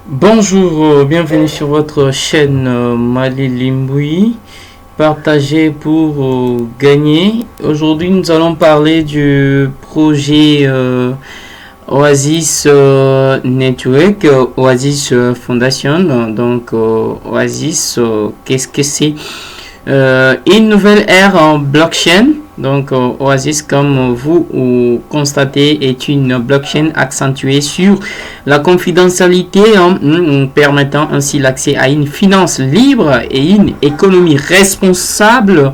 Bonjour, bienvenue sur votre chaîne Mali Limboui, partagez pour gagner. Aujourd'hui, nous allons parler du projet Oasis Network, Oasis Foundation. Donc, Oasis, qu'est-ce que c'est? Une nouvelle ère en blockchain. Donc, Oasis, comme vous constatez, est une blockchain accentuée sur la confidentialité, permettant ainsi l'accès à une finance libre et une économie responsable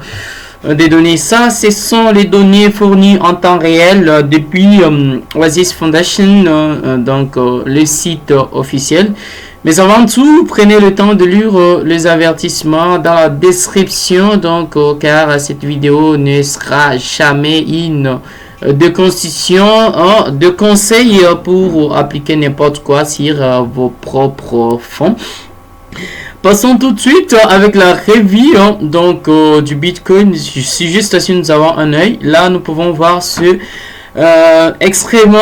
des données. Ça, ce sont les données fournies en temps réel depuis Oasis Foundation, le site officiel. Mais avant tout, prenez le temps de lire les avertissements dans la description, car cette vidéo ne sera jamais une de constitution, de conseil pour appliquer n'importe quoi sur vos propres fonds. Passons tout de suite avec la revue du Bitcoin. Si juste si nous avons un œil, là nous pouvons voir ce extrêmement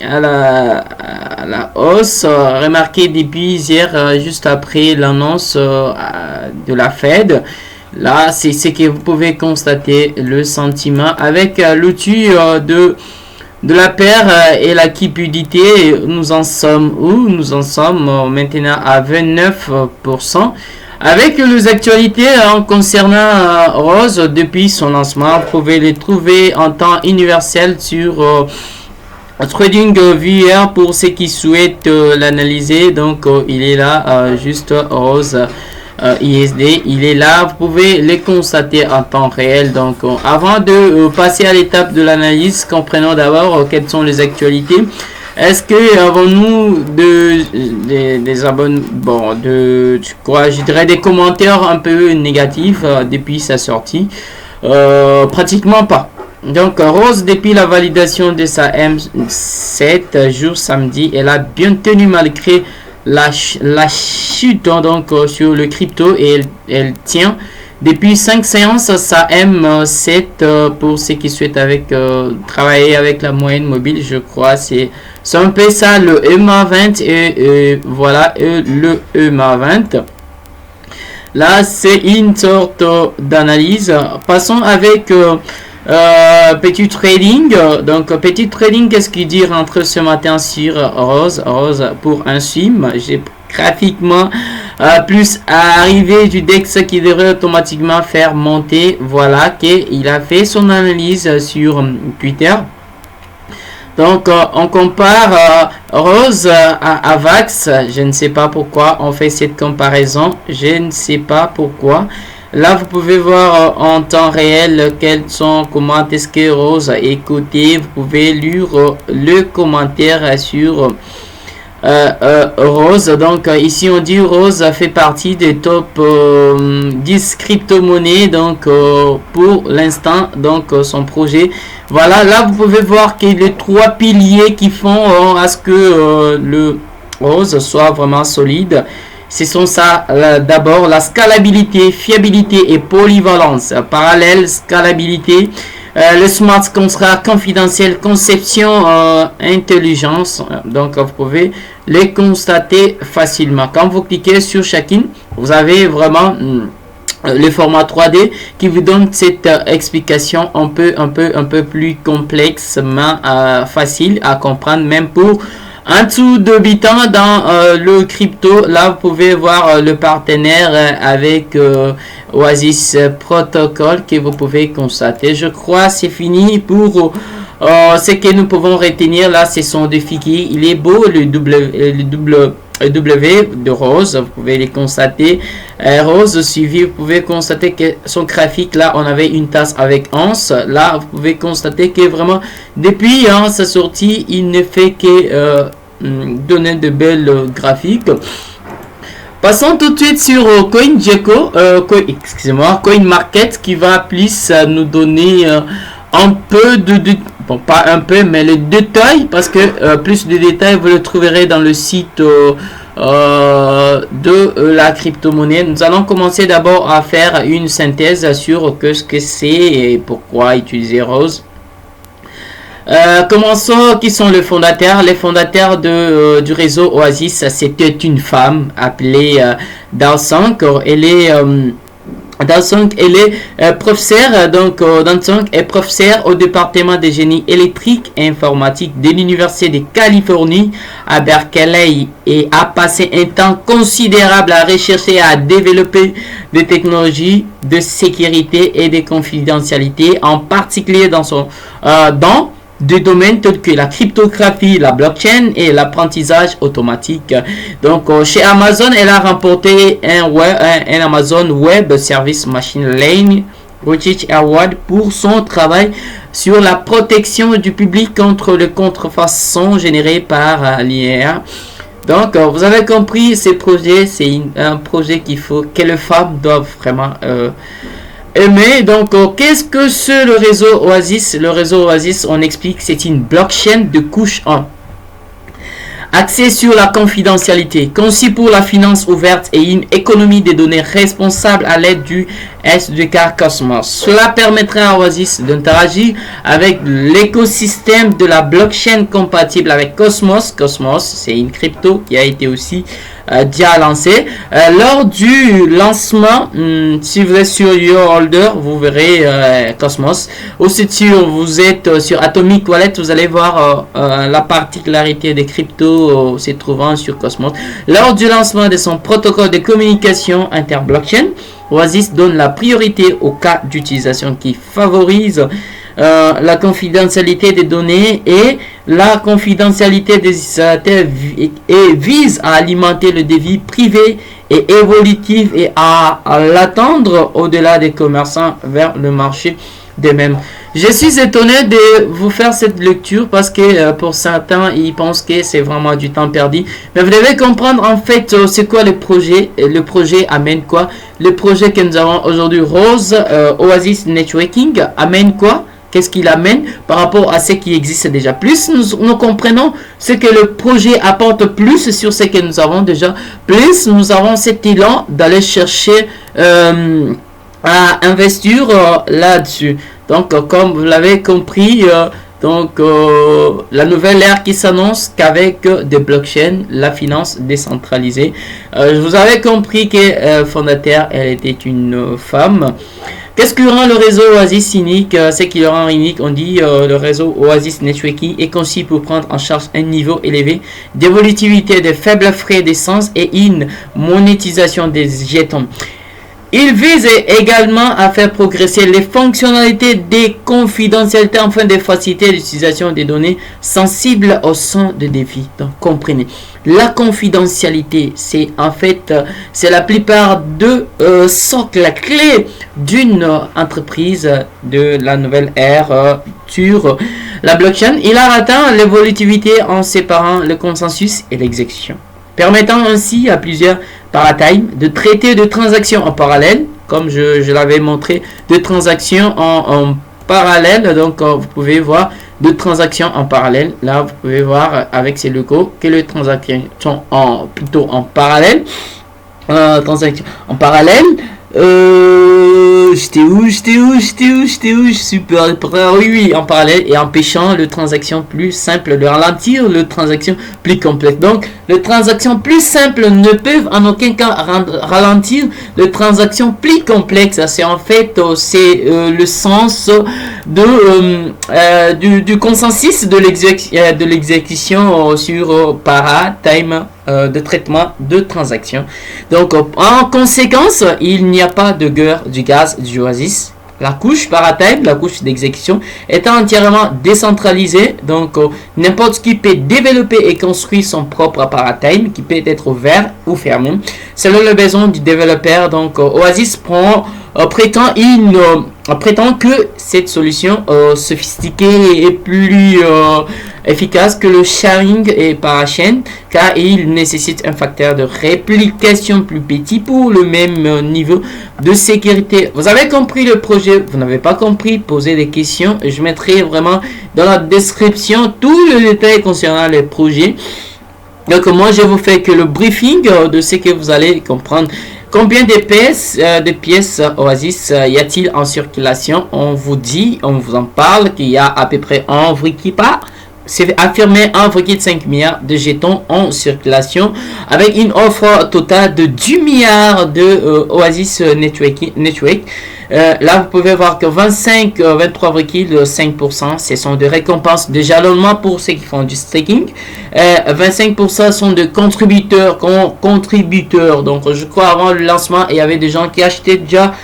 à la hausse, remarqué depuis hier, juste après l'annonce de la Fed. Là, c'est ce que vous pouvez constater, le sentiment avec l'outil de la paire et la cupidité. Nous en sommes où? Nous en sommes maintenant à 29%. Avec les actualités concernant Rose depuis son lancement, vous pouvez les trouver en temps universel sur TradingViewer pour ceux qui souhaitent l'analyser. Donc il est là, juste Rose ISD, il est là, vous pouvez les constater en temps réel. Donc avant de passer à l'étape de l'analyse, comprenons d'abord quelles sont les actualités. Est-ce que avons-nous des abonnements, je dirais des commentaires un peu négatifs depuis sa sortie? Pratiquement pas. Donc Rose, depuis la validation de sa M7 jour samedi, elle a bien tenu malgré la chute sur le crypto, et elle tient depuis 5 séances sa M7 pour ceux qui souhaitent travailler avec la moyenne mobile. Je crois c'est un peu ça, le EMA20 et voilà le EMA20. Là c'est une sorte d'analyse. Passons avec petit trading. Donc petit trading, qu'est-ce qu'il dit rentre ce matin sur Rose pour un swim. J'ai graphiquement plus à arriver du DEX qui devrait automatiquement faire monter. Voilà qu'il a fait son analyse sur Twitter. Donc on compare Rose à Vax. Je ne sais pas pourquoi on fait cette comparaison. Je ne sais pas pourquoi. Là, vous pouvez voir en temps réel comment est-ce que Rose a écouté. Vous pouvez lire le commentaire sur Rose. Donc ici on dit Rose fait partie des top 10 crypto-monnaies pour l'instant, son projet. Voilà, là vous pouvez voir qu'il y a les 3 piliers qui font à ce que le Rose soit vraiment solide. Ce sont ça, d'abord la scalabilité, fiabilité et polyvalence. Parallèle, scalabilité, le smart contract confidentiel, conception, intelligence. Donc vous pouvez les constater facilement. Quand vous cliquez sur chacune, vous avez vraiment le format 3D qui vous donne cette explication un peu plus complexement facile à comprendre, même pour un dessous d'habitant dans le crypto. Là vous pouvez voir le partenaire avec Oasis Protocol que vous pouvez constater. Je crois c'est fini pour ce que nous pouvons retenir. Là c'est son défi qui il est beau, le W de Rose, vous pouvez les constater. Rose suivi, vous pouvez constater que son graphique, là on avait une tasse avec 11. Là vous pouvez constater que vraiment depuis sa sortie il ne fait que donner de belles graphiques. Passons tout de suite sur CoinGecko, CoinMarket, qui va plus nous donner un peu bon, pas un peu, mais les détails, parce que plus de détails vous le trouverez dans le site de la crypto-monnaie. Nous allons commencer d'abord à faire une synthèse sur ce que c'est et pourquoi utiliser Rose. Commençons, qui sont les fondateurs? Les fondateurs du réseau Oasis, c'était une femme appelée Daosang. Elle est professeure, Dansong est professeure au département de génie électrique et informatique de l'Université de Californie à Berkeley et a passé un temps considérable à rechercher et à développer des technologies de sécurité et de confidentialité, en particulier dans des domaines tels que la cryptographie, la blockchain et l'apprentissage automatique. Donc, chez Amazon, elle a remporté un Amazon Web Service Machine Learning Research Award pour son travail sur la protection du public contre les contrefaçons générées par l'IA. Donc, vous avez compris, ces projets, c'est un projet que les femmes doivent vraiment aimer. Donc, qu'est-ce que c'est le réseau Oasis? Le réseau Oasis, on explique, c'est une blockchain de couche 1. Axé sur la confidentialité, conçu pour la finance ouverte et une économie des données responsable à l'aide du SDK Cosmos. Cela permettrait à Oasis d'interagir avec l'écosystème de la blockchain compatible avec Cosmos. Cosmos, c'est une crypto qui a été aussi déjà lancée. Lors du lancement, si vous êtes sur Your Holder, vous verrez Cosmos. Aussi, si vous êtes sur Atomic Wallet, vous allez voir la particularité des cryptos se trouvant sur Cosmos. Lors du lancement de son protocole de communication interblockchain, Oasis donne la priorité aux cas d'utilisation qui favorisent la confidentialité des données et la confidentialité des utilisateurs et vise à alimenter le défi privé et évolutif et à l'attendre au-delà des commerçants vers le marché des mêmes. Je suis étonné de vous faire cette lecture parce que pour certains, ils pensent que c'est vraiment du temps perdu. Mais vous devez comprendre en fait c'est quoi le projet. Le projet amène quoi? Le projet que nous avons aujourd'hui, Rose, Oasis Networking, amène quoi? Qu'est-ce qu'il amène par rapport à ce qui existe déjà? Plus nous comprenons ce que le projet apporte plus sur ce que nous avons déjà, plus nous avons cet élan d'aller chercher à investir là-dessus. Donc, comme vous l'avez compris, la nouvelle ère qui s'annonce qu'avec des blockchains, la finance décentralisée. Vous avez compris que fondateur, elle était une femme. Qu'est-ce qui rend le réseau Oasis unique? Ce qui le rend unique, on dit le réseau Oasis Networking est conçu pour prendre en charge un niveau élevé d'évolutivité, de faibles frais d'essence et une monétisation des jetons. Il vise également à faire progresser les fonctionnalités des confidentialités afin de faciliter l'utilisation des données sensibles au son de défi. Donc, comprenez. La confidentialité, c'est en fait, c'est la plupart de socles clés d'une entreprise de la nouvelle ère sur la blockchain. Il a atteint l'évolutivité en séparant le consensus et l'exécution, permettant ainsi à plusieurs paradigmes de traiter de transactions en parallèle, comme je l'avais montré, de transactions en parallèle. Donc vous pouvez voir de transactions en parallèle. Là vous pouvez voir avec ces logos que les transactions sont plutôt en parallèle. Transactions en parallèle. J'étais où, super oui, en parallèle et empêchant le transaction plus simple de ralentir le transaction plus complexe. Donc, les transactions plus simples ne peuvent en aucun cas ralentir les transactions plus complexes. C'est en fait, le sens du consensus de l'exécution sur paradigme de traitement de transactions. Donc en conséquence, il n'y a pas de guerre du gaz du Oasis. La couche paradigme, la couche d'exécution, étant entièrement décentralisée, donc n'importe qui peut développer et construire son propre paradigme qui peut être ouvert ou fermé selon le besoin du développeur. Donc Oasis prétend que cette solution sophistiquée est plus efficace que le sharing et parachain, car il nécessite un facteur de réplication plus petit pour le même niveau de sécurité. Vous avez compris le projet? Vous n'avez pas compris? Posez des questions. Je mettrai vraiment dans la description tout le détail concernant les projets. Donc moi je vous fais que le briefing de ce que vous allez comprendre. Combien de pièces Oasis y a-t-il en circulation? On vous dit, on vous en parle qu'il y a à peu près 1,5 milliard de jetons en circulation avec une offre totale de 10 milliards de Oasis Network. Là, vous pouvez voir que 23,5% ce sont des récompenses de jalonnement pour ceux qui font du staking. 25% sont de contributeurs. Donc, je crois avant le lancement, il y avait des gens qui achetaient déjà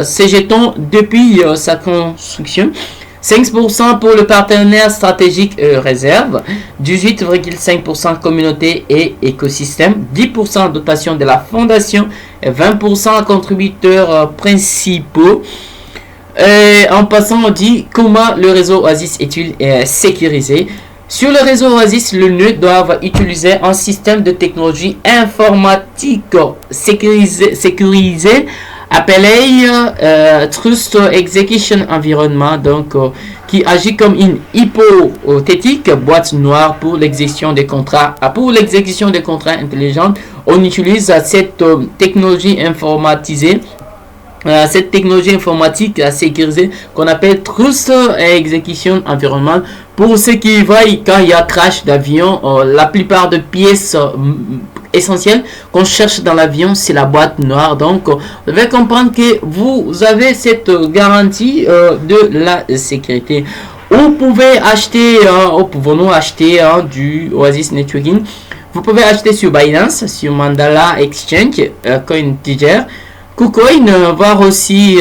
ces jetons depuis sa construction. 5% pour le partenaire stratégique réserve, 18,5% communauté et écosystème, 10% dotation de la fondation, et 20% contributeurs principaux. En passant, on dit comment le réseau Oasis est-il sécurisé. Sur le réseau Oasis, le nœud doit utiliser un système de technologie informatique sécurisé appelé Trust Execution Environment, donc qui agit comme une hypothétique boîte noire pour l'exécution des contrats. Pour l'exécution des contrats intelligents, on utilise cette technologie informatisée. Cette technologie informatique sécurisée qu'on appelle Trust Execution Environment. Pour ceux qui voient, quand il y a crash d'avion, la plupart de pièces essentielles qu'on cherche dans l'avion, c'est la boîte noire. Donc, vous devez comprendre que vous avez cette garantie de la sécurité. Vous pouvez acheter, pouvons-nous acheter du Oasis Networking. Vous pouvez acheter sur Binance, sur Mandala Exchange, CoinTiger, KuCoin, voir aussi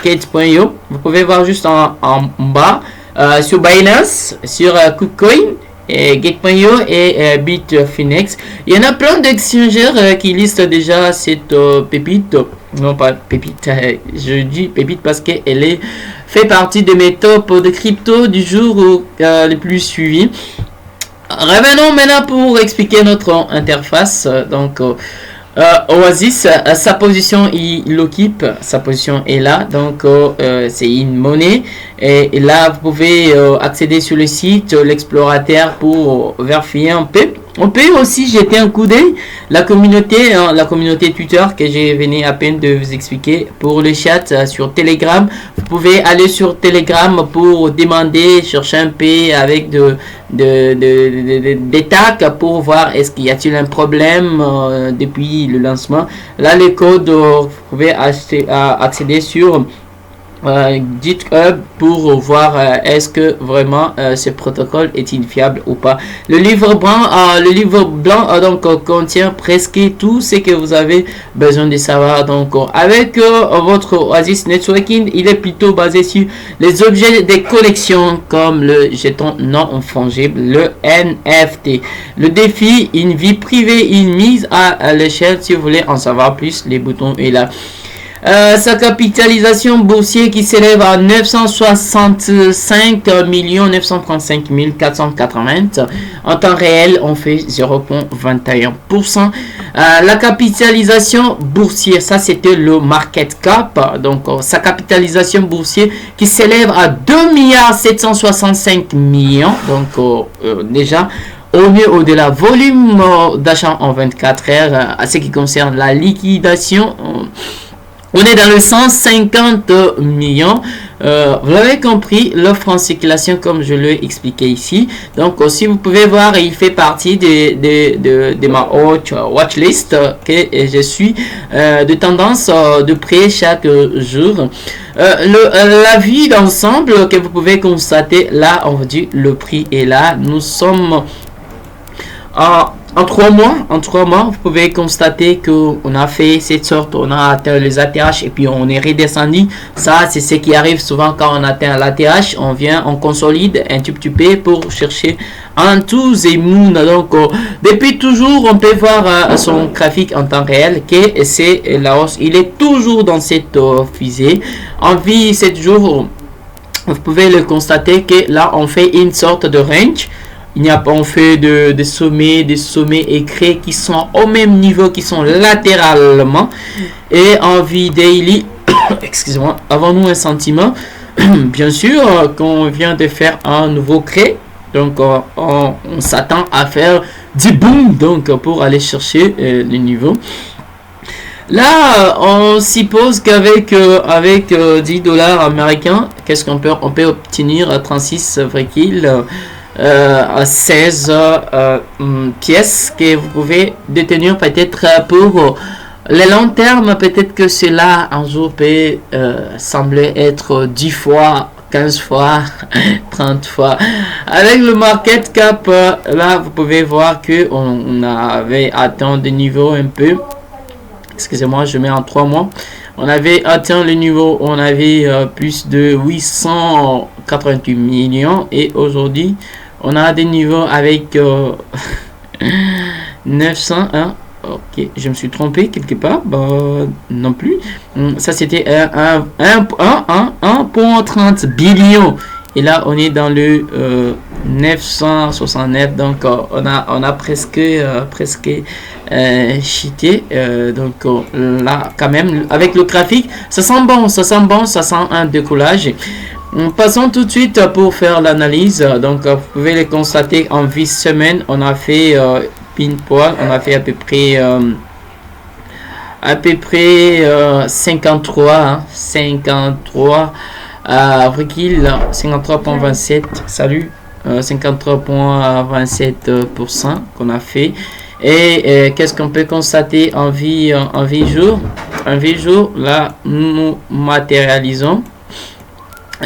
Gate.io. Vous pouvez voir juste en bas sur Binance, sur KuCoin, et Gate.io et Bitfinex. Il y en a plein d'exchangeurs qui listent déjà cette pépite. Non, pas pépite, je dis pépite parce qu'elle fait partie de mes tops de crypto du jour les plus suivis. Revenons maintenant pour expliquer notre interface. Donc, Oasis, sa position, il l'occupe, sa position est là, donc c'est une monnaie, et là vous pouvez accéder sur le site, l'explorateur, pour vérifier un peu. On peut aussi jeter un coup d'œil la communauté Twitter que j'ai venu à peine de vous expliquer. Pour le chat sur Telegram, vous pouvez aller sur Telegram pour demander, chercher un peu avec des tags pour voir est-ce qu'il y a-t-il un problème depuis le lancement. Là, les codes, vous pouvez accéder sur GitHub pour voir est-ce que vraiment ce protocole est-il fiable ou pas. Le livre blanc donc contient presque tout ce que vous avez besoin de savoir. Donc avec votre Oasis Networking, il est plutôt basé sur les objets de collection comme le jeton non fongible, le NFT. Le défi, une vie privée, une mise à l'échelle. Si vous voulez en savoir plus, les boutons est là. Sa capitalisation boursière qui s'élève à 965 935 480. En temps réel, on fait 0,21%. La capitalisation boursière, ça c'était le market cap. Donc, sa capitalisation boursière qui s'élève à 2 765 millions. Donc, déjà, on est au-delà volume d'achat en 24 heures. À ce qui concerne la liquidation, on est dans le 150 millions. Vous l'avez compris, l'offre en circulation comme je l'ai expliqué ici. Donc aussi vous pouvez voir, il fait partie de ma watchlist que je suis de tendance de près chaque jour. La vue d'ensemble que vous pouvez constater, là on vous dit le prix est là. Nous sommes en 3 mois, vous pouvez constater qu'on a fait cette sorte, on a atteint les ATH et puis on est redescendu. Ça, c'est ce qui arrive souvent quand on atteint l'ATH. On vient, on consolide un petit peu pour chercher un tous et moon. Donc, depuis toujours, on peut voir son graphique en temps réel que c'est la hausse. Il est toujours dans cette fusée. En vie 7 jours, vous pouvez le constater que là, on fait une sorte de range. Il n'y a pas, on fait des sommets écrits qui sont au même niveau, qui sont latéralement. Et en vie daily, excusez-moi, avons-nous un sentiment? Bien sûr, qu'on vient de faire un nouveau cré. Donc, on s'attend à faire du boom donc pour aller chercher le niveau. Là, on suppose qu'avec avec 10 dollars américains, qu'est-ce qu'on peut obtenir à 36,16 pièces que vous pouvez détenir peut-être pour le long terme. Peut-être que cela un jour peut sembler être 10 fois, 15 fois, 30 fois. Avec le market cap, là, vous pouvez voir que on avait atteint des niveaux un peu. Excusez-moi, je mets en 3 mois. On avait atteint le niveau, on avait plus de 888 millions. Et aujourd'hui, on a des niveaux avec 901. Ok, je me suis trompé quelque part. Bah, non plus. Ça, c'était 1,30 billions. Et là, on est dans le 969. Donc, on a presque cheaté. Donc, là, quand même, avec le graphique, ça sent bon. Ça sent bon. Ça sent un décollage. Passons tout de suite pour faire l'analyse. Donc, vous pouvez le constater en 8 semaines. On a fait pin-poil. On a fait à peu près 53. Hein, 53,27. Salut. 53,27% qu'on a fait. Et qu'est-ce qu'on peut constater en vie jours? En 8 jours, là, nous matérialisons.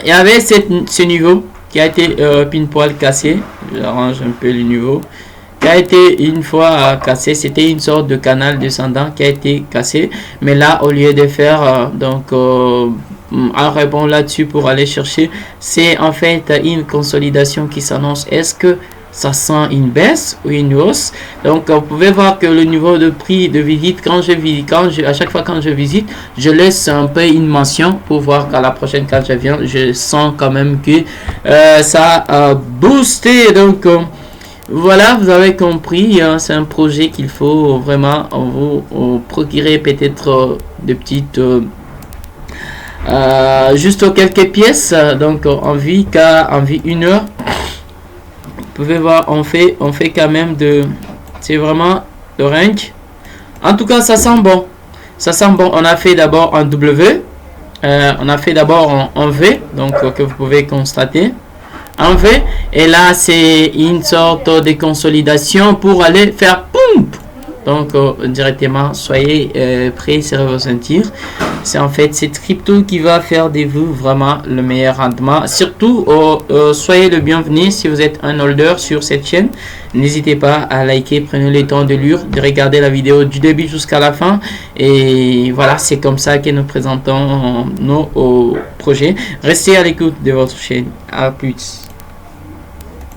Il y avait ce niveau qui a été pin-poil cassé. J'arrange un peu le niveau. Qui a été une fois cassé. C'était une sorte de canal descendant qui a été cassé. Mais là, au lieu de faire un rebond là-dessus pour aller chercher, c'est en fait une consolidation qui s'annonce. Est-ce que ça sent une baisse ou une hausse? Donc vous pouvez voir que le niveau de prix de visite, à chaque fois quand je visite, je laisse un peu une mention pour voir qu'à la prochaine quand je viens, je sens quand même que ça a boosté. Donc voilà, vous avez compris, hein, c'est un projet qu'il faut vraiment vous procurer peut-être de petites juste quelques pièces. Donc en vie 1 heure. Vous pouvez voir, on fait quand même c'est vraiment le range. En tout cas, ça sent bon. Ça sent bon. On a fait d'abord en W. On a fait d'abord en V. Donc, que vous pouvez constater. En V. Et là, c'est une sorte de consolidation pour aller faire pump. Donc, directement, soyez prêts à ressentir. C'est en fait cette crypto qui va faire de vous vraiment le meilleur rendement. Surtout, soyez le bienvenu si vous êtes un holder sur cette chaîne. N'hésitez pas à liker, prenez le temps de lire, de regarder la vidéo du début jusqu'à la fin. Et voilà, c'est comme ça que nous présentons nos projets. Restez à l'écoute de votre chaîne. À plus.